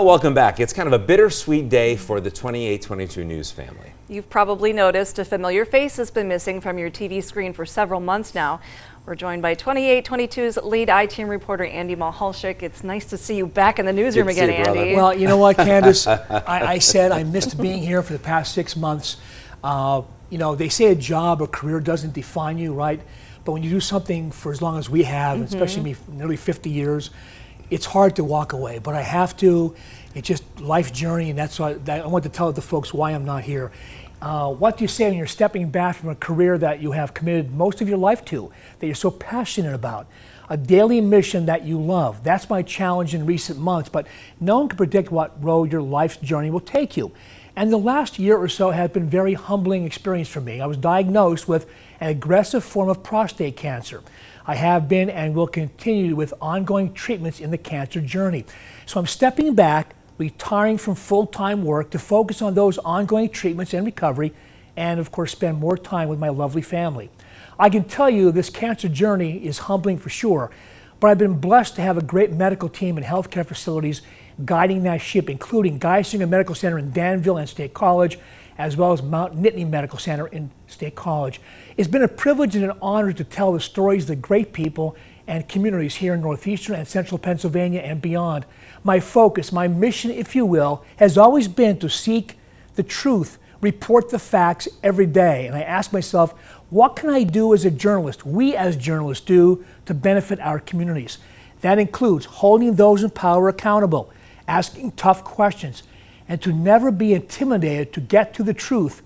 Welcome back. It's kind of a bittersweet day for the 28-22 News family. You've probably noticed a familiar face has been missing from your TV screen for several months now. We're joined by 28-22's lead I-Team reporter, Andy Mehalshick. It's nice to see you back in the newsroom again, Andy. Well, you know what, Candace? I said I missed being here for the past 6 months. You know, they say a job or career doesn't define you, right? But when you do something for as long as we have, especially me, nearly 50 years, it's hard to walk away. But I have to. It's just life's journey, and that's why I want to tell the folks why I'm not here. What do you say when you're stepping back from a career that you have committed most of your life to, that you're so passionate about? A daily mission that you love. That's my challenge in recent months, but no one can predict what road your life's journey will take you. And the last year or so has been a very humbling experience for me. I was diagnosed with an aggressive form of prostate cancer. I have been and will continue with ongoing treatments in the cancer journey. So I'm stepping back, retiring from full-time work to focus on those ongoing treatments and recovery, and of course spend more time with my lovely family. I can tell you this cancer journey is humbling for sure, but I've been blessed to have a great medical team and healthcare facilities guiding that ship, including Geisinger Medical Center in Danville and State College, as well as Mount Nittany Medical Center in State College. It's been a privilege and an honor to tell the stories of the great people and communities here in northeastern and central Pennsylvania and beyond. My focus, my mission, if you will, has always been to seek the truth, report the facts every day. And I ask myself, what can I do as a journalist, we as journalists do, to benefit our communities? That includes holding those in power accountable, asking tough questions, and to never be intimidated to get to the truth.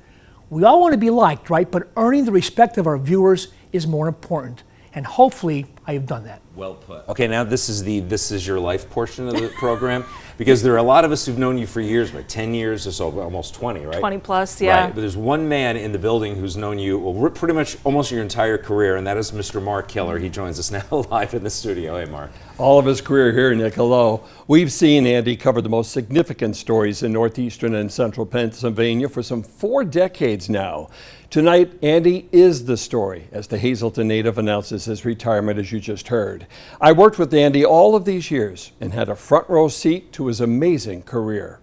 We all want to be liked, right? But earning the respect of our viewers is more important. And hopefully, I have done that. Well put. Okay, now this is your life portion of the program, because there are a lot of us who've known you for years, like 10 years or so, almost 20, right? 20 plus, yeah. Right, but there's one man in the building who's known you, well, pretty much almost your entire career, and that is Mr. Mark Keller. He joins us now live in the studio. Hey, Mark. All of his career here, Nick, hello. We've seen Andy cover the most significant stories in northeastern and central Pennsylvania for some 4 decades now. Tonight, Andy is the story as the Hazleton native announces his retirement, as you just heard. I worked with Andy all of these years and had a front row seat to his amazing career.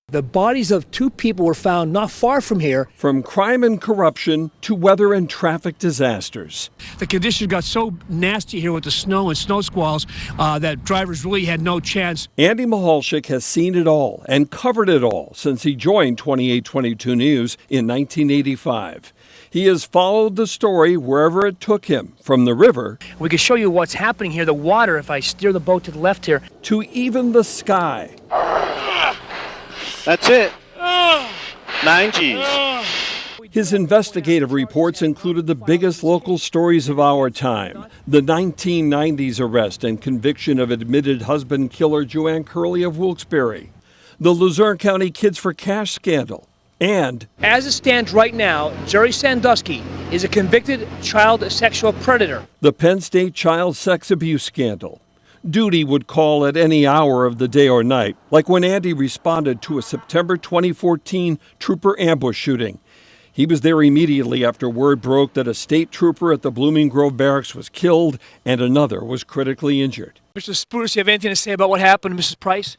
The bodies of 2 people were found not far from here. From crime and corruption to weather and traffic disasters. The conditions got so nasty here with the snow and snow squalls that drivers really had no chance. Andy Mehalshick has seen it all and covered it all since he joined 28-22 News in 1985. He has followed the story wherever it took him, from the river. We can show you what's happening here, the water, if I steer the boat to the left here. To even the sky. That's it. 9 G's. His investigative reports included the biggest local stories of our time. The 1990s arrest and conviction of admitted husband killer Joanne Curley of Wilkes-Barre. The Luzerne County Kids for Cash scandal. And as it stands right now, Jerry Sandusky is a convicted child sexual predator. The Penn State child sex abuse scandal. Duty would call at any hour of the day or night, like when Andy responded to a September 2014 trooper ambush shooting. He was there immediately after word broke that a state trooper at the Blooming Grove Barracks was killed and another was critically injured. Mr. Spruce, you have anything to say about what happened to Mrs. Price?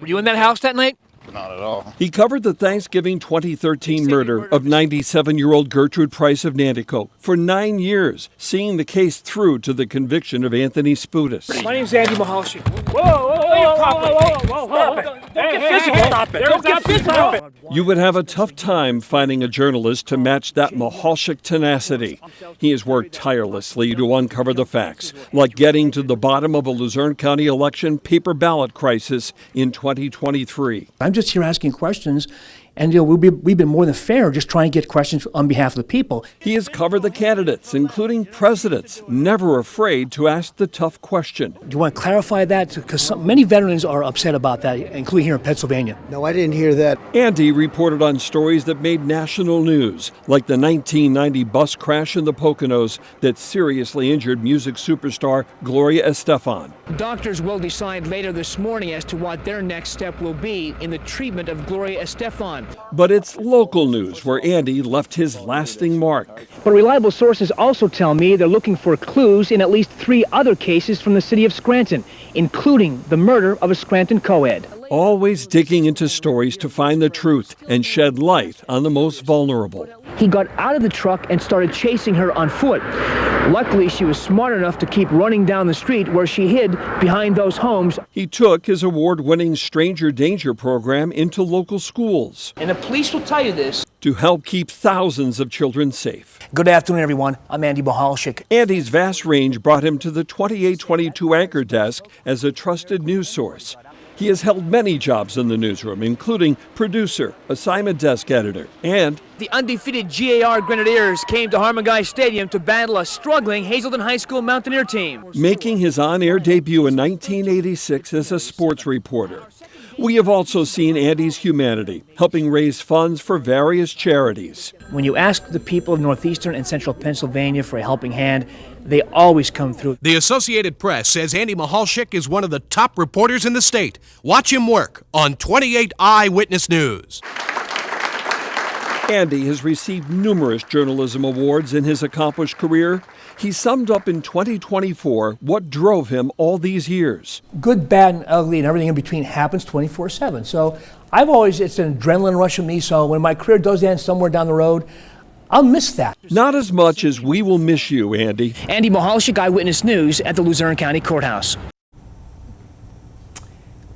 Were you in that house that night? Not at all. He covered the Thanksgiving 2013 murder of 97-year-old Gertrude Price of Nanticoke for 9 years, seeing the case through to the conviction of Anthony Sputis. My name's Andy Mehalshick. Don't get physical. Stop it. Don't get physical. You would have a tough time finding a journalist to match that Mehalshick tenacity. He has worked tirelessly to uncover the facts, like getting to the bottom of a Luzerne County election paper ballot crisis in 2023. I'm just here asking questions, and we've been more than fair just trying to get questions on behalf of the people. He has covered the candidates, including presidents, never afraid to ask the tough question. Do you want to clarify that? Because many veterans are upset about that, including here in Pennsylvania. No, I didn't hear that. Andy reported on stories that made national news, like the 1990 bus crash in the Poconos that seriously injured music superstar Gloria Estefan. Doctors will decide later this morning as to what their next step will be in the treatment of Gloria Estefan. time. But it's local news where Andy left his lasting mark. But reliable sources also tell me they're looking for clues in at least 3 other cases from the city of Scranton, including the murder of a Scranton co-ed. Always digging into stories to find the truth and shed light on the most vulnerable. He got out of the truck and started chasing her on foot. Luckily, she was smart enough to keep running down the street where she hid behind those homes. He took his award-winning Stranger Danger program into local schools And the police will tell you this. to help keep thousands of children safe. Good afternoon, everyone. I'm Andy Mehalshick. Andy's vast range brought him to the 2822 anchor desk as a trusted news source. He has held many jobs in the newsroom, including producer, assignment desk editor, and The undefeated GAR Grenadiers came to Harmon Stadium to battle a struggling Hazelden High School Mountaineer team. making his on-air debut in 1986 as a sports reporter. We have also seen Andy's humanity, helping raise funds for various charities. When you ask the people of northeastern and central Pennsylvania for a helping hand, they always come through. The Associated Press says Andy Mehalshick is one of the top reporters in the state. Watch him work on 28 Eyewitness News. Andy has received numerous journalism awards in his accomplished career. He summed up in 2024 what drove him all these years. Good, bad, and ugly, and everything in between happens 24/7. So it's an adrenaline rush of me. So when my career does end somewhere down the road, I'll miss that. Not as much as we will miss you, Andy. Andy Mehalshick, Eyewitness News at the Luzerne County Courthouse.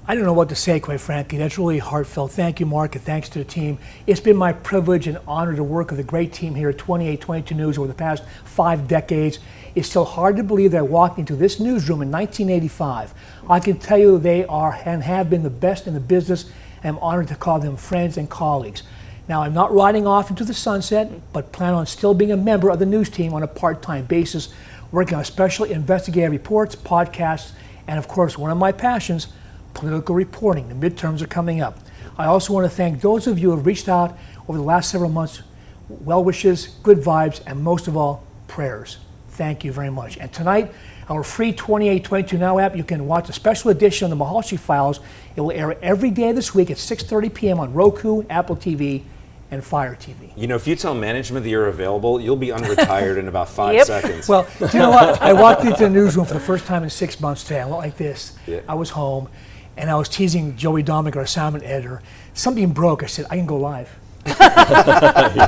I don't know what to say, quite frankly. That's really heartfelt. Thank you, Mark, and thanks to the team. It's been my privilege and honor to work with a great team here at 2822 News over the past 5 decades. It's still hard to believe that I walked into this newsroom in 1985. I can tell you they are and have been the best in the business, and I'm honored to call them friends and colleagues. Now, I'm not riding off into the sunset, but plan on still being a member of the news team on a part-time basis, working on special investigative reports, podcasts, and of course, one of my passions, political reporting. The midterms are coming up. I also want to thank those of you who have reached out over the last several months. Well wishes, good vibes, and most of all, prayers. Thank you very much. And tonight, our free 2822 Now app, you can watch a special edition of the Mehalshick Files. It will air every day this week at 6:30 p.m. on Roku, Apple TV, and Fire TV. You know, if you tell management that you're available, you'll be unretired in about 5 Yep. seconds. Well, do you know what? I walked into the newsroom for the first time in 6 months today. I went like this. Yeah. I was home, and I was teasing Joey Dominic, our assignment editor. Something broke. I said, I can go live. He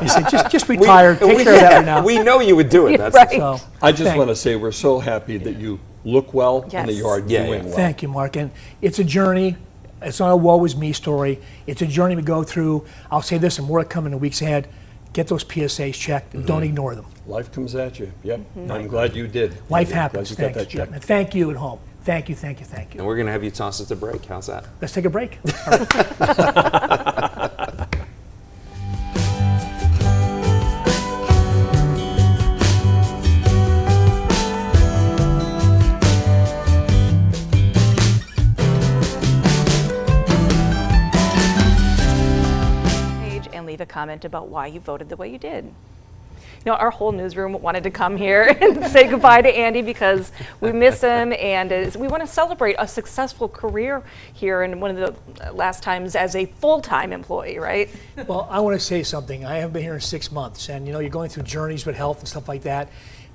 said, just retire. Take care of that right now. We know you would do it. That's Right. So, I just thank- want to say we're so happy that you look well and that Yes. you are Yeah, doing yeah. well. Thank you, Mark. And it's a journey. It's not a woe is me story. It's a journey we go through. I'll say this, and more to come in the weeks ahead. Get those PSAs checked and don't ignore them. Life comes at you. Yep. I'm glad you did. Life Glad happens. you got Thanks. that checked. And thank you at home. Thank you, thank you, thank you. And we're going to have you toss us a break. How's that? Let's take a break. All right. Page and leave a comment about why you voted the way you did. You know, our whole newsroom wanted to come here and say goodbye to Andy because we miss him, and we want to celebrate a successful career here and one of the last times as a full-time employee, right? Well, I want to say something. I haven't been here in 6 months, and you know, you're going through journeys with health and stuff like that.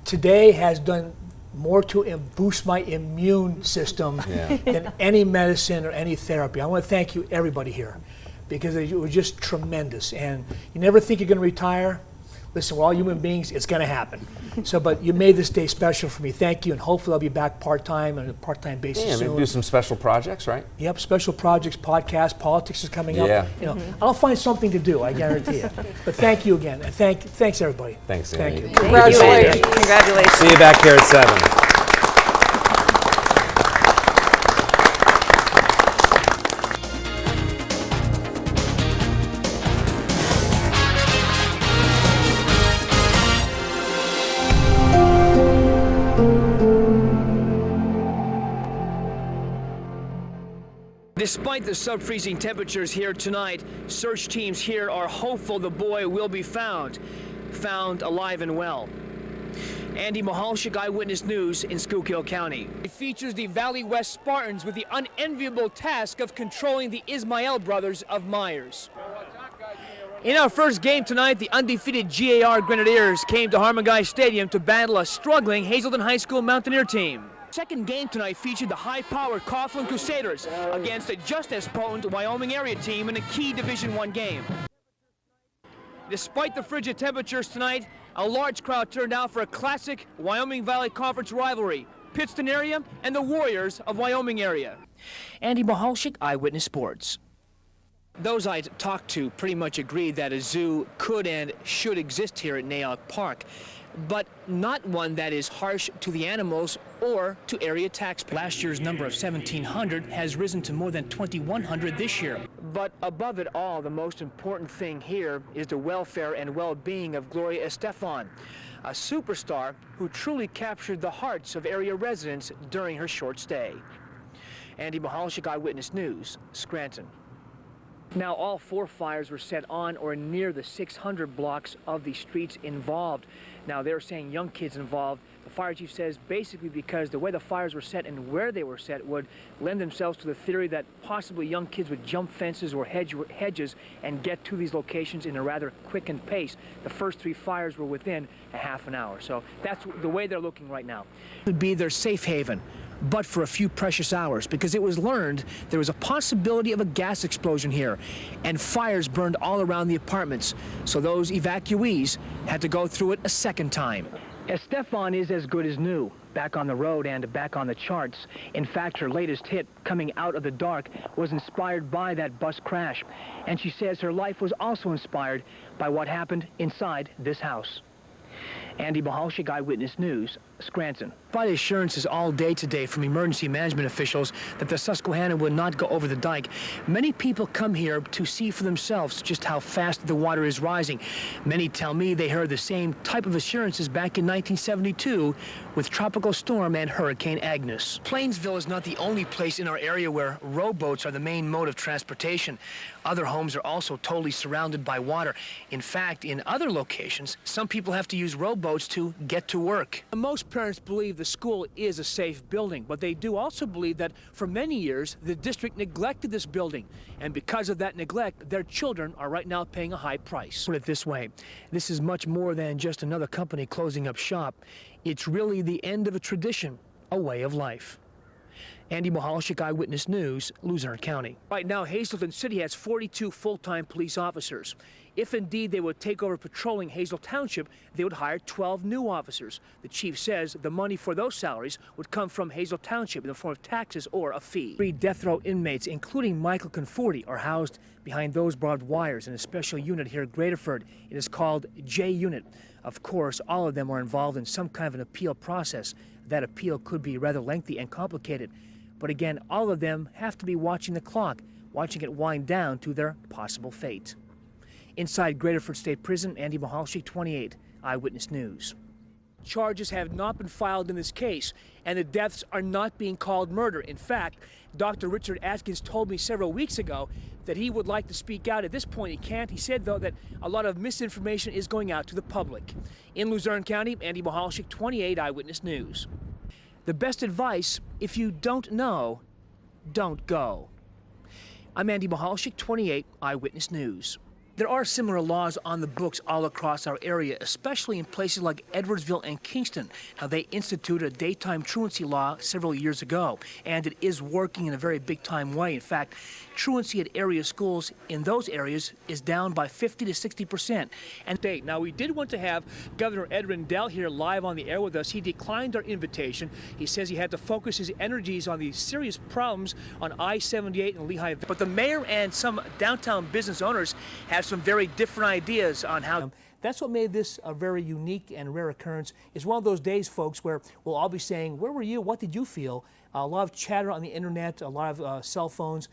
Today has done more to boost my immune system than any medicine or any therapy. I want to thank you, everybody here, because it was just tremendous. And you never think you're going to retire. Listen, we're all human beings. It's going to happen. So, but you made this day special for me. Thank you, and hopefully I'll be back part-time on a part-time basis Yeah, soon. maybe do some special projects, right? Yep, special projects, podcasts, politics is coming up. Yeah. You know, I'll find something to do, I guarantee you. But thank you again, and thanks everybody. Thanks, Thank Andy. you. Congratulations. Congratulations. See you back here at 7. Despite the sub-freezing temperatures here tonight, search teams here are hopeful the boy will be found alive and well. Andy Mehalshick, Eyewitness News in Schuylkill County. It features the Valley West Spartans with the unenviable task of controlling the Ismail brothers of Myers. In our first game tonight, the undefeated GAR Grenadiers came to Harmon Stadium to battle a struggling Hazelton High School Mountaineer team. Second game tonight featured the high-powered Coughlin Crusaders against a just as potent Wyoming area team in a key Division I game. Despite the frigid temperatures tonight, a large crowd turned out for a classic Wyoming Valley Conference rivalry, Pittston area and the Warriors of Wyoming area. Andy Mehalshick, Eyewitness Sports. Those I talked to pretty much agreed that a zoo could and should exist here at Nayak Park, but not one that is harsh to the animals or to area taxpayers. Last year's number of 1,700 has risen to more than 2,100 this year. But above it all, the most important thing here is the welfare and well-being of Gloria Estefan, a superstar who truly captured the hearts of area residents during her short stay. Andy Mehalshick, Eyewitness News, Scranton. Now, all 4 fires were set on or near the 600 blocks of the streets involved. Now, they're saying young kids involved. The fire chief says basically because the way the fires were set and where they were set would lend themselves to the theory that possibly young kids would jump fences or hedges and get to these locations in a rather quickened pace. The first 3 fires were within a half an hour. So that's the way they're looking right now. It would be their safe haven, but for a few precious hours, because it was learned there was a possibility of a gas explosion here, and fires burned all around the apartments, so those evacuees had to go through it a second time. Estefan is as good as new, back on the road and back on the charts. In fact, her latest hit, Coming Out of the Dark, was inspired by that bus crash, and she says her life was also inspired by what happened inside this house. Andy Mehalshick, Eyewitness News, Scranton. Provided assurances all day today from emergency management officials that the Susquehanna will not go over the dike. Many people come here to see for themselves just how fast the water is rising. Many tell me they heard the same type of assurances back in 1972 with Tropical Storm and Hurricane Agnes. Plainsville is not the only place in our area where rowboats are the main mode of transportation. Other homes are also totally surrounded by water. In fact, in other locations, some people have to use rowboats to get to work. Most parents believe the school is a safe building, but they do also believe that for many years the district neglected this building, and because of that neglect, their children are right now paying a high price. Put it this way, this is much more than just another company closing up shop. It's really the end of a tradition, a way of life. Andy Mehalshick, Eyewitness News, Luzerne County. Right now, Hazelton City has 42 full-time police officers. If indeed they would take over patrolling Hazel Township, they would hire 12 new officers. The chief says the money for those salaries would come from Hazel Township in the form of taxes or a fee. 3 death row inmates, including Michael Conforti, are housed behind those barbed wires in a special unit here at Graterford. It is called J Unit. Of course, all of them are involved in some kind of an appeal process. That appeal could be rather lengthy and complicated. But again, all of them have to be watching the clock, watching it wind down to their possible fate. Inside Graterford State Prison, Andy Mehalshick, 28, Eyewitness News. Charges have not been filed in this case, and the deaths are not being called murder. In fact, Dr. Richard Atkins told me several weeks ago that he would like to speak out. At this point, he can't. He said, though, that a lot of misinformation is going out to the public. In Luzerne County, Andy Mehalshick, 28, Eyewitness News. The best advice, if you don't know, don't go. I'm Andy Mehalshick, 28, Eyewitness News. There are similar laws on the books all across our area, especially in places like Edwardsville and Kingston. Now, they instituted a daytime truancy law several years ago, and it is working in a very big-time way. In fact, truancy at area schools in those areas is down by 50 to 60%. And now, we did want to have Governor Ed Rendell here live on the air with us. He declined our invitation. He says he had to focus his energies on the serious problems on I-78 and Lehigh. But the mayor and some downtown business owners have some very different ideas on how. That's what made this a very unique and rare occurrence. It's one of those days, folks, where we'll all be saying, where were you? What did you feel? A lot of chatter on the internet, a lot of cell phones,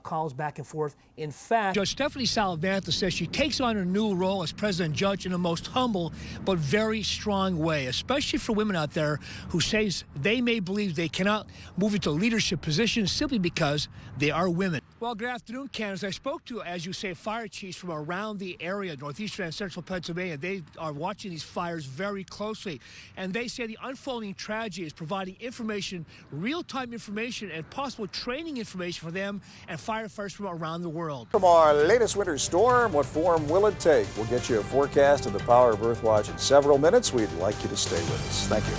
calls back and forth. In fact, Judge Stephanie Salavanta says she takes on her new role as president judge in a most humble but very strong way, especially for women out there who say they may believe they cannot move into leadership positions simply because they are women. Well, good afternoon, Candace. I spoke to, as you say, fire chiefs from around the area, northeastern and central Pennsylvania. They are watching these fires very closely, and they say the unfolding tragedy is providing information, real real-time information and possible training information for them and firefighters from around the world. From our latest winter storm, what form will it take? We'll get you a forecast of the power of Earthwatch in several minutes. We'd like you to stay with us. Thank you.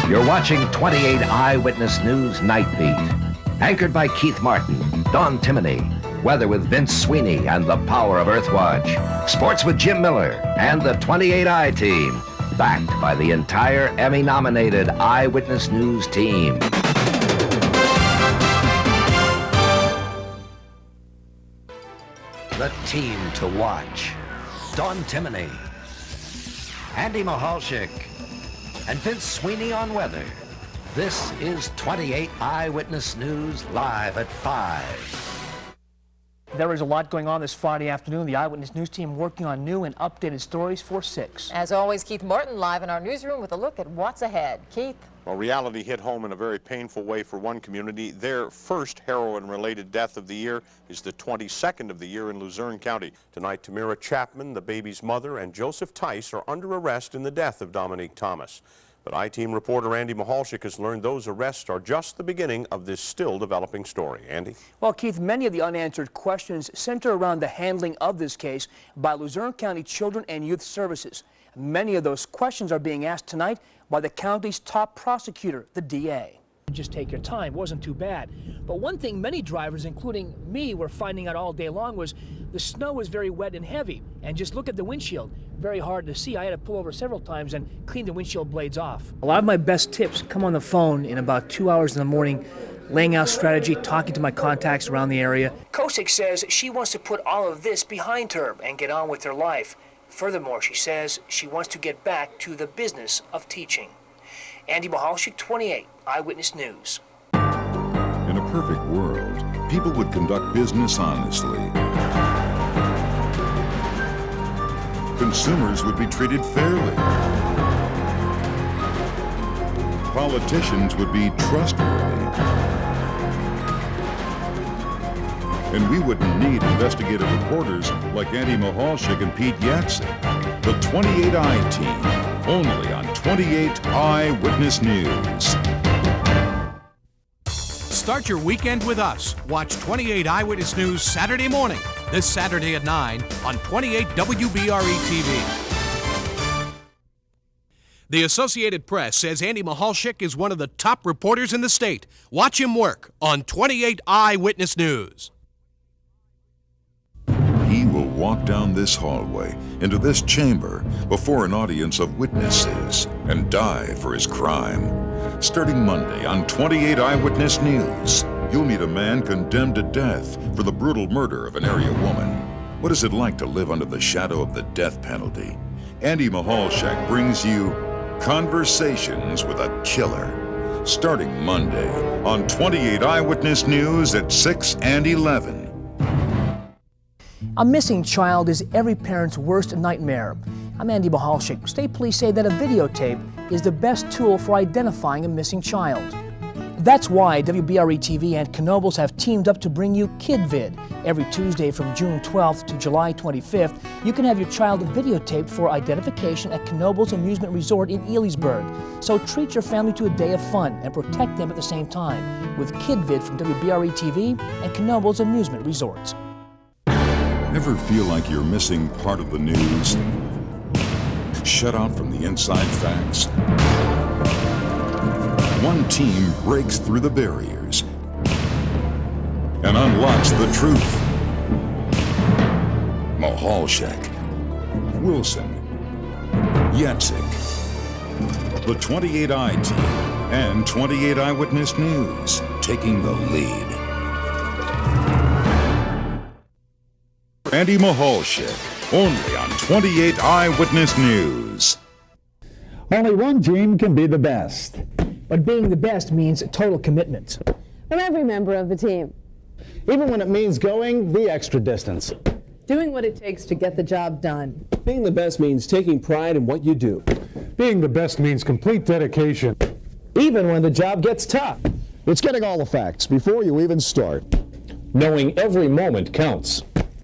You're watching 28 Eyewitness News Night Beat. Anchored by Keith Martin, Don Timoney. Weather with Vince Sweeney and the power of Earthwatch. Sports with Jim Miller and the 28 team. Backed by the entire Emmy-nominated Eyewitness News team. The team to watch. Don Timoney, Andy Mehalshick, and Vince Sweeney on weather. This is 28 Eyewitness News live at 5. There is a lot going on this Friday afternoon. The Eyewitness News team working on new and updated stories for 6. As always, Keith Martin live in our newsroom with a look at what's ahead. Keith? Well, reality hit home in a very painful way for one community. Their first heroin-related death of the year is the 22nd of the year in Luzerne County. Tonight, Tamira Chapman, the baby's mother, and Joseph Tice are under arrest in the death of Dominique Thomas. But I-Team reporter Andy Mehalshick has learned those arrests are just the beginning of this still developing story. Andy? Well, Keith, many of the unanswered questions center around the handling of this case by Luzerne County Children and Youth Services. Many of those questions are being asked tonight by the county's top prosecutor, the DA. Just take your time. It wasn't too bad. But one thing many drivers, including me, were finding out all day long was the snow was very wet and heavy. And just look at the windshield. Very hard to see. I had to pull over several times and clean the windshield blades off. A lot of my best tips come on the phone in about 2 hours in the morning, laying out strategy, talking to my contacts around the area. Kosick says she wants to put all of this behind her and get on with her life. Furthermore, she says she wants to get back to the business of teaching. Andy Mehalshick, 28 Eyewitness News. In a perfect world, people would conduct business honestly. Consumers would be treated fairly. Politicians would be trustworthy. And we wouldn't need investigative reporters like Andy Mehalshick and Pete Yatsick. The 28 team, only on 28 Eyewitness News. Start your weekend with us. Watch 28 Eyewitness News Saturday morning, this Saturday at 9 on 28 WBRE TV. The Associated Press says Andy Mehalshick is one of the top reporters in the state. Watch him work on 28 Eyewitness News. He will walk down this hallway into this chamber before an audience of witnesses and die for his crime. Starting Monday on 28 Eyewitness News, you'll meet a man condemned to death for the brutal murder of an area woman. What is it like to live under the shadow of the death penalty? Andy Mehalshick brings you Conversations with a Killer. Starting Monday on 28 Eyewitness News at 6 and 11. A missing child is every parent's worst nightmare. I'm Andy Mehalshick. State police say that a videotape is the best tool for identifying a missing child. That's why WBRE TV and Knoebels have teamed up to bring you KidVid. Every Tuesday from June 12th to July 25th, you can have your child videotaped for identification at Knoebels Amusement Resort in Elysburg. So treat your family to a day of fun and protect them at the same time with KidVid from WBRE TV and Knoebels Amusement Resorts. Ever feel like you're missing part of the news? Shut out from the inside facts? One team breaks through the barriers and unlocks the truth. Mehalshick, Wilson, Yatsick, the 28 team, and 28 Eyewitness News taking the lead. Andy Mehalshick, only on 28 Eyewitness News. Only one team can be the best. But being the best means total commitment. From every member of the team. Even when it means going the extra distance. Doing what it takes to get the job done. Being the best means taking pride in what you do. Being the best means complete dedication. Even when the job gets tough. It's getting all the facts before you even start. Knowing every moment counts.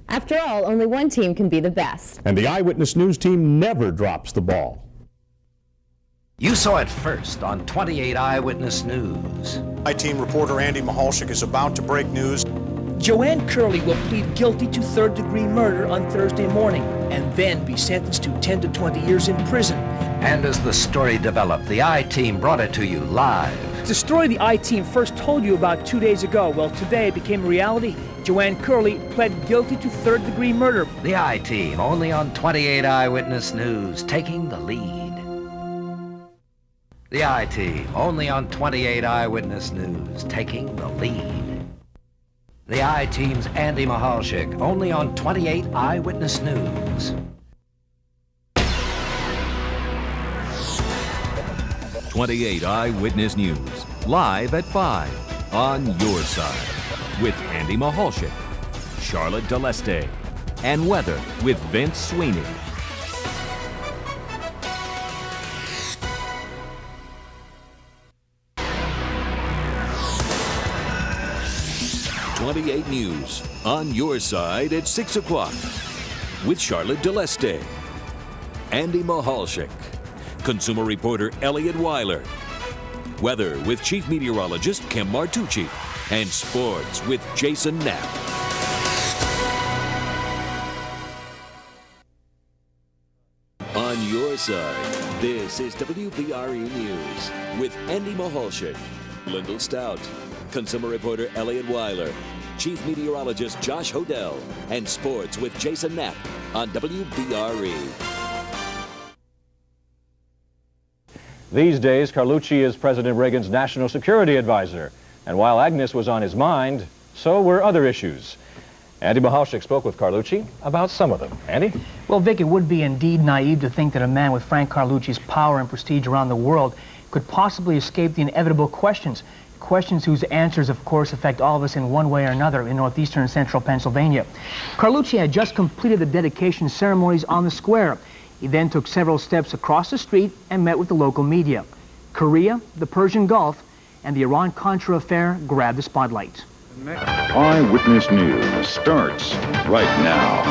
After all, only one team can be the best. And the Eyewitness News team never drops the ball. You saw it first on 28 Eyewitness News. I-Team reporter Andy Mehalshick is about to break news. Joanne Curley will plead guilty to third-degree murder on Thursday morning and then be sentenced to 10 to 20 years in prison. And as the story developed, the I-Team brought it to you live. It's a story the I-Team first told you about 2 days ago. Well, today it became a reality. Joanne Curley pled guilty to third-degree murder. The I-Team, only on 28 Eyewitness News, taking the lead. The I-Team, only on 28 Eyewitness News, taking the lead. The I-Team's Andy Mehalshick, only on 28 Eyewitness News. 28 Eyewitness News, live at 5 on your side with Andy Mehalshick, Charlotte Deleste, and weather with Vince Sweeney. .28 News on your side at 6 o'clock with Charlotte Deleste, Andy Mehalshick, consumer reporter Elliot Weiler, weather with chief meteorologist Kim Martucci, and sports with Jason Knapp. On your side, this is WBRE News with Andy Mehalshick, Lyndall Stout, consumer reporter Elliot Weiler, chief meteorologist Josh Hodell, and sports with Jason Knapp on WBRE. These days, Carlucci is President Reagan's national security advisor. And while Agnes was on his mind, so were other issues. Andy Mehalshick spoke with Carlucci about some of them. Andy? Well, Vic, it would be indeed naive to think that a man with Frank Carlucci's power and prestige around the world could possibly escape the inevitable questions. Questions whose answers, of course, affect all of us in one way or another in northeastern and central Pennsylvania. Carlucci had just completed the dedication ceremonies on the square. He then took several steps across the street and met with the local media. Korea, the Persian Gulf, and the Iran-Contra affair grabbed the spotlight. Eyewitness News starts right now.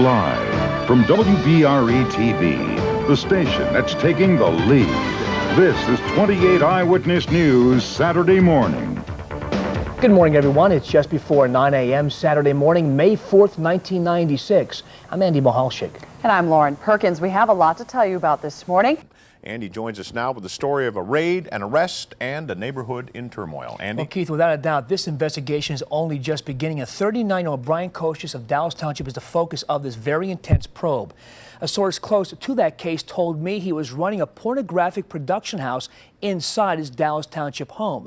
Live from WBRE TV, the station that's taking the lead. This is 28 Eyewitness News Saturday morning. Good morning, everyone. It's just before 9 a.m. Saturday morning, May 4th, 1996. I'm Andy Mehalshick. And I'm Lauren Perkins. We have a lot to tell you about this morning. Andy joins us now with the story of a raid, an arrest, and a neighborhood in turmoil. Andy? Well, Keith, without a doubt, this investigation is only just beginning. A 39-year-old Brian Koshius of Dallas Township is the focus of this very intense probe. A source close to that case told me he was running a pornographic production house inside his Dallas Township home.